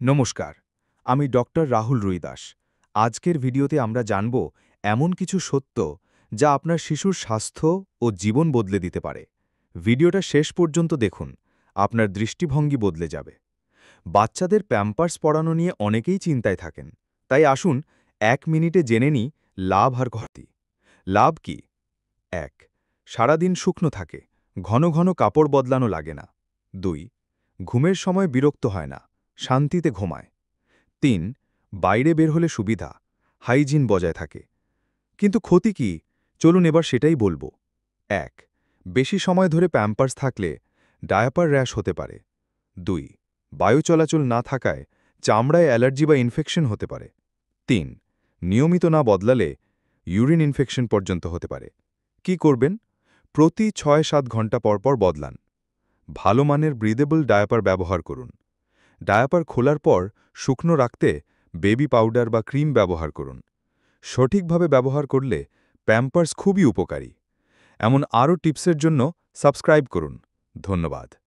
নমস্কার, আমি ডক্টর রাহুল রুইদাস। আজকের ভিডিওতে আমরা জানব এমন কিছু সত্য যা আপনার শিশুর স্বাস্থ্য ও জীবন বদলে দিতে পারে। ভিডিওটা শেষ পর্যন্ত দেখুন, আপনার দৃষ্টিভঙ্গি বদলে যাবে। বাচ্চাদের প্যাম্পার্স পড়ানো নিয়ে অনেকেই চিন্তায় থাকেন, তাই আসুন 1 মিনিটে জেনে নিই লাভ আর ক্ষতি। লাভ কি? ১. সারাদিন শুকনো থাকে, ঘন ঘন কাপড় বদলানো লাগে না। ২. ঘুমের সময় বিরক্ত হয় না, শান্তিতে ঘুমায়। ৩. বাইরে বের হলে সুবিধা, হাইজিন বজায় থাকে। কিন্তু ক্ষতি কি? চলুন এবার সেটাই বলবো। ১. বেশি সময় ধরে প্যাম্পার্স থাকলে ডায়াপার র্যাশ হতে পারে। ২. বায়ু চলাচল না থাকায় চামড়ায় অ্যালার্জি বা ইনফেকশন হতে পারে। ৩. নিয়মিত না বদলালে ইউরিন ইনফেকশন পর্যন্ত হতে পারে। কি করবেন? প্রতি ৬-৭ ঘন্টা পর বদলান। ভালো মানের ব্রিদেবল ডায়াপার ব্যবহার করুন। ডায়াপার খোলার পর শুকনো রাখতে বেবি পাউডার বা ক্রিম ব্যবহার করুন। সঠিকভাবে ব্যবহার করলে প্যাম্পার্স খুবই উপকারী। এমন আরও টিপসের জন্য সাবস্ক্রাইব করুন। ধন্যবাদ।